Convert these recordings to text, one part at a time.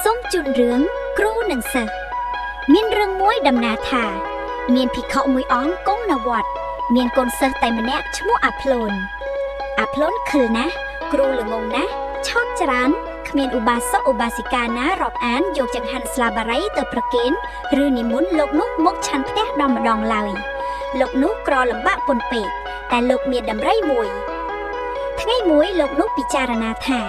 សូមជូនរឿងគ្រូនិងសិស្សមានរឿងមួយដំណាលថាមានភិក្ខុមួយអង្គគង់នៅវត្តមានកូនសិស្សតែម្នាក់ឈ្មោះអាភ្លូនខឹលណាស់គ្រូល្ងងណាស់ឆោតច្រើនគ្មានឧបាសកឧបាសិកាណារាប់អានយកចង្ហាន់ស្លាបារីទៅប្រគេនឬនិមន្តលោកនោះមកឆាន់ផ្ទះដល់ម្ដងឡើយលោកនោះក្រលំបាកពន់ពេកតែលោកមានដំរីមួយថ្ងៃមួយលោកនោះពិចារណាថា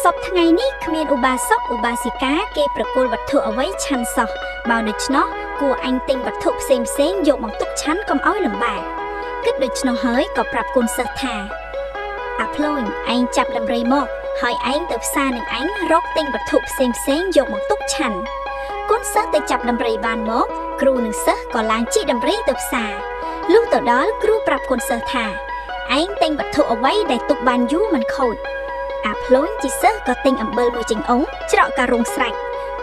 សប្តាហ៍ថ្ងៃនេះគ្មានឧបាសកឧបាសិកាគេប្រគល់វត្ថុអ្វីឆាន់សោះបើដូច្នោះគួរអញទិញវត្ថុផ្សេងយកមកទុកឆាន់កុំឲ្យលំបាកគិតដូច្នោះហើយក៏ប្រាប់កូនសិស្សថាអាភ្លូនឯងចាប់ដំរីមកហើយឯងទៅផ្សារនឹងអញរកទិញវត្ថុផ្សេងយកមកទុកឆាន់កូនសិស្សទៅចាប់ដំរីបានមកគ្រូនិងសិស្សក៏ឡើងជិះដំរីទៅផ្សារលុះទៅដល់គ្រូប្រាប់កូនសិស្សថាឯងទិញវត្ថុអ្វីដែលទុកបានយូរមិនខូចអាភ្លូនជាសិស្សក៏ទិញអំបិលមួយចិញ្អុងច្រកការរុងស្រេច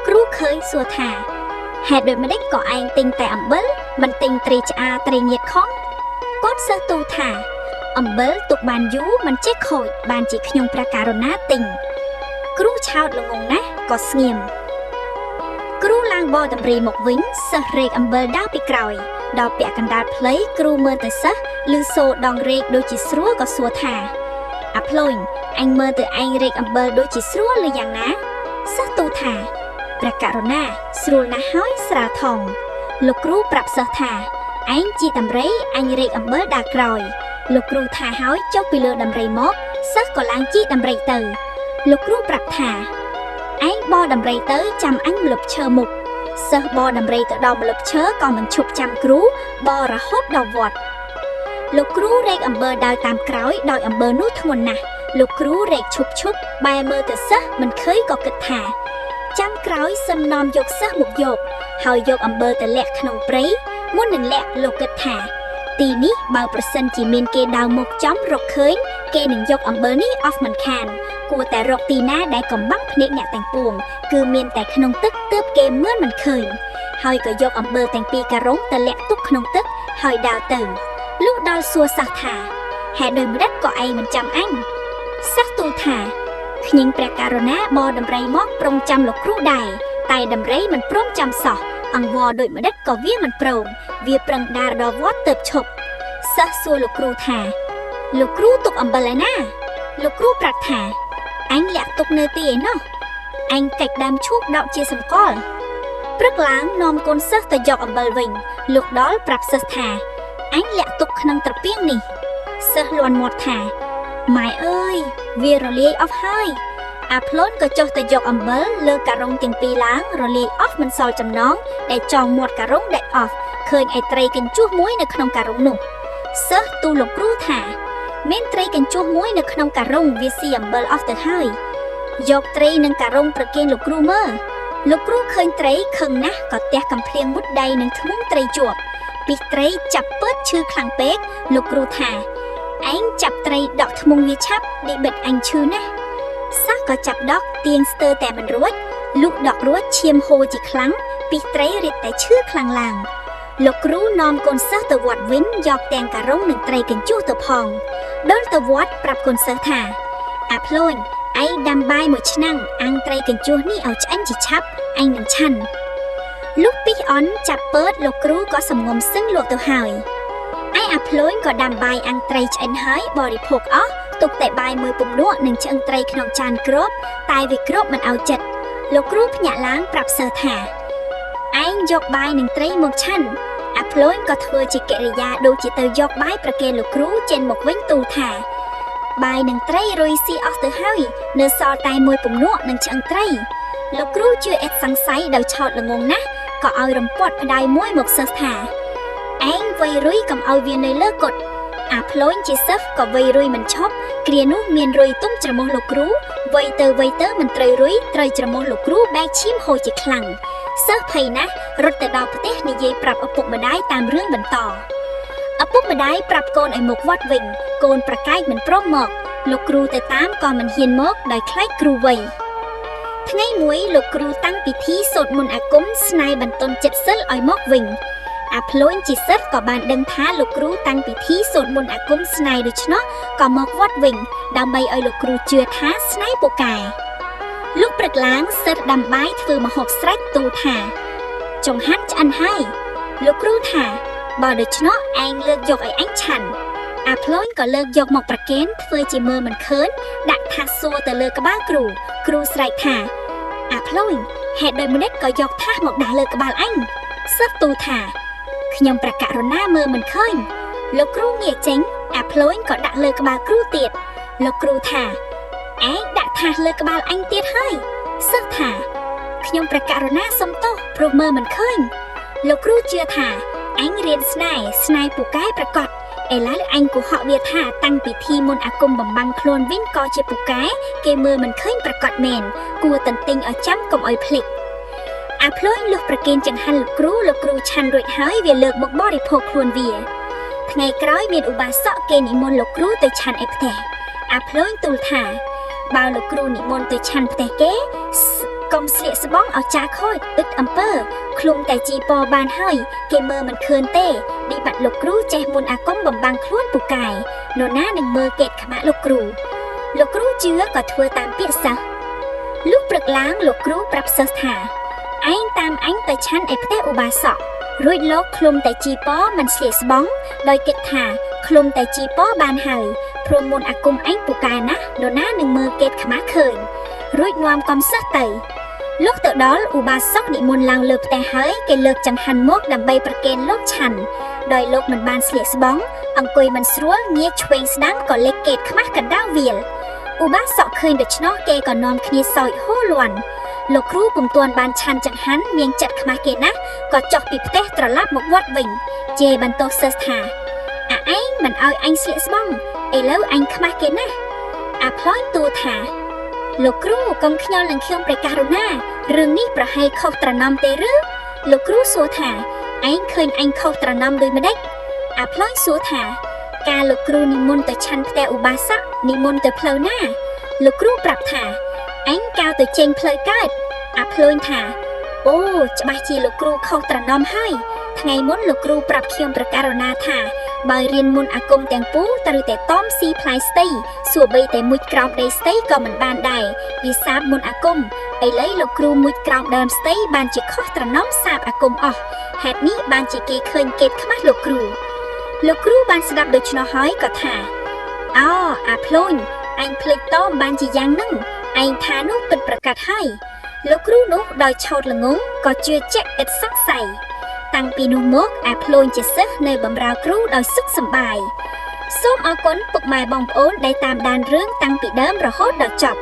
គ្រូឃើញសួរថាហេតុដូចម្ដេចក៏ឯងទិញតែអំបិលមិនទិញត្រីឆ្អាត្រីងៀតខំកូនសិស្សទូលថាអំបិលទុកបានយូរមិនចេះខូចបានជាខ្ញុំព្រះករុណាទិញគ្រូឆោតល្ងងណាស់ក៏ស្ងៀមគ្រូឡើងបរដំរីមកវិញសិស្សរែកអំបិលដើរពីក្រោយដល់ពាក់កណ្ដាលផ្លូវគ្រូមើលទៅសិស្សឮសូរដងរែកដូចជាស្រួលក៏សួរថាអាភ្លូនអញមើលទៅឯងរែកអំបិលដូចជាស្រួលឬយ៉ាងណាសិស្សទូលថាព្រះករុណាស្រួលណាស់ហើយស្រាលថងលោកគ្រូប្រាប់សិស្សថាឯងជាដំរីអញរែកអំបិលដើរក្រោយលោកគ្រូថាហើយចុះពីលើដំរីមកសិស្សក៏ឡើងជិះដំរីទៅលោកគ្រូប្រាប់ថាឯងបរដំរីទៅចាំអញម្លប់ឈើមុខសិស្សបរដំរីទៅដល់ម្លប់ឈើក៏មិនឈប់ចាំគ្រូបររហូតដល់វត្តលោកគ្រូរែកអំបិលដើរតាមក្រោយដោយអំបិលនោះធ្ងន់ណាស់លោកគ្រូរែកឈប់បែរមើលទៅសិស្សមិនឃើញក៏គិតថាចាំក្រោយសឹមនាំយកសិស្សមកយកហើយយកអំបិលទៅលាក់ក្នុងព្រៃមុននឹងលាក់លោកគិតថាទីនេះបើប្រសិនជាមានគេដើរមកចំរកឃើញគេនឹងយកអំបិលនេះអស់មិនខានគួរតែរកទីណាដែលកំបាំងភ្នែកអ្នកទាំងពួងគឺមានតែក្នុងទឹកទើបគេមើលមិនឃើញហើយក៏យកអំបិលទាំងពីរការុងទៅលាក់ទុកក្នុងទឹកហើយដើរទៅលុះដល់សួរសិស្សថាហេតុដូចម្ដេចក៏ឯងមិនចាំអញសិស្សទូលថាខ្ញុំព្រះករុណាបរដំរីមកព្រមចាំលោកគ្រូដែរតែដំរីមិនព្រមចាំសោះអង្វរដូចម្ដេចក៏វាមិនព្រមវាប្រឹងដើរដល់វត្តទើបឈប់សិស្សសួរលោកគ្រូថាលោកគ្រូទុកអំបិលឯណាលោកគ្រូប្រាប់ថាអញលាក់ទុកនៅទីឯណោះអញកាច់ដើមឈូកដកជាសម្គាល់ព្រឹកឡើងនាំកូនសិស្សទៅយកអំបិលវិញលុះដល់ប្រាប់សិស្សថាអញលាក់ទុកក្នុងត្រពាំងនេះសិស្សលន់មាត់ថាម៉ែអើយវារលាយអស់ហើយអាភ្លូនក៏ចុះទៅយកអំបិលលើការុងទាំងពីរឡើងរលាយអស់មិនសល់ចំណងដែលចងមាត់ការុងដាច់អស់ឃើញឯត្រីកញ្ជុះមួយនៅក្នុងការុងនោះសិស្សទូលលោកគ្រូថាមានត្រីកញ្ជុះមួយនៅក្នុងការុងវាស៊ីអំបិលអស់ទៅហើយយកត្រីនិងការុងប្រគេនលោកគ្រូមើលលោកគ្រូឃើញត្រីខឹងណាស់ក៏ទះកំភ្លៀងមុតដៃនឹងធ្ងន់ត្រីជាប់ពីត្រីចាប់ពើឈឺខ្លាំងពេកលោកគ្រូថាឯងចាប់ត្រីដកធ្មង់វាឆាប់ឌីបិទអញឈឺណាស់សិស្សក៏ចាប់ដកទៀងស្ទើរតែមិនរួចលុះដករួចឈាមហូរជាខ្លាំងពីត្រីរៀបតែឈឺខ្លាំងឡើងលោកគ្រូនាំកូនសិស្សទៅវត្តវិញយកទាំងការុងនិងត្រីកញ្ជុះទៅផងដល់ទៅវត្តប្រាប់កូនសិស្សថាអាភ្លូនឯងដាំបាយមួយឆ្នាំងអាំងត្រីកញ្ជុះនេះឲ្យឆ្អិនជាឆាប់ឯងនឹងឆាន់លុះពីអន់ចាប់ពើតលោកគ្រូក៏សំងុំសឹងលក់ទៅហើយឯអាភ្លូនក៏ដាំបាយអាំងត្រីឆ្អិនហើយបរិភោគអស់ទុកតែបាយមួយពំនួកនិងឆ្អឹងត្រីក្នុងចានគ្របតែវាគ្របមិនឲ្យចិត្តលោកគ្រូភ្ញាក់ឡើងប្រាប់សិស្សថាឯងយកបាយនិងត្រីមកឆាន់អាភ្លូនក៏ធ្វើជាកិរិយាដូចជាទៅយកបាយប្រគេនលោកគ្រូចេញមកវិញទូលថាបាយនិងត្រីរុយស៊ីអស់ទៅហើយនៅសល់តែមួយពំនួកនិងឆ្អឹងត្រីលោកគ្រូជឿអេតសង្ស័យដោយឆោតល្ងងណាស់ក៏ឲ្យរំពាត់ផ្ដាយមួយមកសិស្សថាឯងវៃរុយកុំឲ្យវានៅលើកុដិអាភ្លូនជាសិស្សក៏វៃរុយមិនឈប់គ្រានោះមានរុយទុំច្រមុះលោកគ្រូវៃទៅមិនត្រូវរុយត្រូវច្រមុះលោកគ្រូបែកឈាមហូរជាខ្លាំងសិស្សភ័យណាស់រត់ទៅដល់ផ្ទះនិយាយប្រាប់ឪពុកម្ដាយតាមរឿងបន្តឪពុកម្ដាយប្រាប់កូនឲ្យមកវត្តវិញកូនប្រកែកមិនព្រមមកលោកគ្រូទៅតាមក៏មិនហ៊ានមកដោយខ្លាចគ្រូវៃថ្ងៃមួយលោកគ្រូតាំងពិធីសូត្រមន្តអាគមស្នេហ៍បន្ទន់ចិត្តសិលឲ្យមកវិញអាភ្លូនជាសិស្សក៏បានដឹងថាលោកគ្រូតាំងពិធីសូត្រមន្តអាគមស្នេហ៍ដូច្នោះក៏មកវត្តវិញដើម្បីឲ្យលោកគ្រូជឿថាស្នេហ៍ពូកែ លោកប្រ ព្រឹកឡើងសិស្សដាំបាយធ្វើម្ហូបស្រេចទូលថាចង្ហាន់ឆ្អិនហើយលោកគ្រូថាបើដូច្នោះឯងលើកយកឲ្យអញឆាន់អាភ្លើងក៏លើកយកមកប្រគេនធ្វើជាមើលមិនឃើញដាក់ថាសសួរទៅលើក្បាលគ្រូស្រែកថាអាភ្លើងហេតុដូចម្នេះក៏យកថាសមកដាក់លើក្បាលអញសិស្សទូលថាខ្ញុំប្រកាសរណាមើលមិនឃើញលោកគ្រូងាកចេញអាភ្លើងក៏ដាក់លើក្បាលគ្រូទៀតលោកគ្រូថាឯងដាក់ថាសលើក្បាលអញទៀតហើយសិស្សថាខ្ញុំប្រកាសរណាសុំទោសព្រោះមើលមិនឃើញលោកគ្រូជឿថាអញរៀនស្នេហ៍ពូកែប្រកបឥឡូវអញកុហកវាថាតាំងពីធីមុនអាគមបំបាំងខ្លួនវិញក៏ជាពូកែគេមើលមិនឃើញប្រកបមែនគួរតន្ទិញឲ្យចាំកុំឲ្យភ្លេចអាភ្លើងលុះប្រគេនចង្ហាន់លោកគ្រូឆាន់រួចហើយវាលើកមកបរិភោគខ្លួនវាថ្ងៃក្រោយមានឧបាសកគេនិមន្តលោកគ្រូទៅឆាន់ឯផ្ទះអាភ្លើងទូលថាបើលោកគ្រូនិមន្តទៅឆាន់ផ្ទះគេកុំស្លៀកស្បង់ឲ្យចាខូចอึดអំពើឃ្លុំតែជីពបានហើយគេមើលមិនឃើញទេឌីបាត់លោកគ្រូចេះមុនអាគមបំបាំងខ្លួនពូកែនរណានឹងមើលកេតខ្មាក់លោកគ្រូជឿក៏ធ្វើតាមពាក្យសិស្សលុះព្រឹកឡើងលោកគ្រូប្រាប់សិស្សថាឯងតាមអញទៅឆាន់ឯផ្ទះឧបាសករួចលោកឃ្លុំតែជីពមិនស្លៀកស្បង់ដោយគិតថាឃ្លុំតែជីពបានហើយព្រមមុនអាគមអញពូកែណាស់នរណានឹងមើលកេតខ្មាស់ឃើញរួចនាំកំសិស្សទៅលោកទៅដល់ឧបាសកនិមន្តឡើងលើផ្ទះហើយគេលើកចង្ហាន់មកដើម្បីប្រគេនលោកឆាន់ដោយលោកមិនបានស្លៀកស្បង់អង្គុយមិនស្រួលងាកឆ្វេងស្ដាំក៏លេចកេតខ្មាស់កណ្ដៅវាលឧបាសកឃើញដូច្នោះគេក៏នាំគ្នាសោយហូរលាន់លោកគ្រូពុំទាន់បានឆាន់ចង្ហាន់មានចិត្តខ្មាស់គេណាស់ក៏ចុះពីផ្ទះត្រឡប់មកវត្តវិញជេរបន្ទោសសិស្សថាឯងមិនឲ្យអញស្លៀកស្បង់ឥឡូវអញខ្មាស់គេណាស់អាភ្លើងទូលថាលោកគ្រូកុំខ្ញាល់នឹងខ្ញុំព្រះករុណារឿងនេះប្រហែលខុសត្រណំទេឬលោកគ្រូសួរថាឯងឃើញអញខុសត្រណំដូចម្ដេចអាភ្លើងសួរថាការលោកគ្រូនិមន្តទៅឆាន់ផ្ទះឧបាសកនិមន្តទៅផ្លូវណាលោកគ្រូប្រាប់ថាអញកៅទៅចេញផ្លូវកើតអាភ្លើងថាអូច្បាស់ជាលោកគ្រូខុសត្រណំហើយថ្ងៃមុនលោកគ្រូប្រាប់ខ្ញុំព្រះករុណាថាបើរៀនមុនអាគមទាំងពូត្រូវតែតមស៊ីផ្លែស្ទៃសួរបីតែមួយក្រោមដីស្ទៃក៏មិនបានដែរវាសាបមុនអាគមឥឡូវលោកគ្រូមួយក្រោមដើមស្ទៃបានជាខុសត្រណំសាបអាគមអស់ហេតុនេះបានជាគេឃើញកេតខ្មាស់លោកគ្រូបានស្ដាប់ដូច្នោះហើយក៏ថាអូអាភ្លូនអញភ្លេចតមបានជាយ៉ាងហ្នឹងឯងថានោះពិតប្រកបហើយលោកគ្រូនោះដោយឆោតល្ងងក៏ជឿជាក់ឥតសង្ស័យតាំងពីនោះមកអាភ្លូនជាសិស្សនៅបម្រើគ្រូដោយសុខសប្បាយសូមអរគុណពុកម៉ែបងប្អូនដែលតាមដានរឿងតាំងពីដើមរហូតដល់ចប់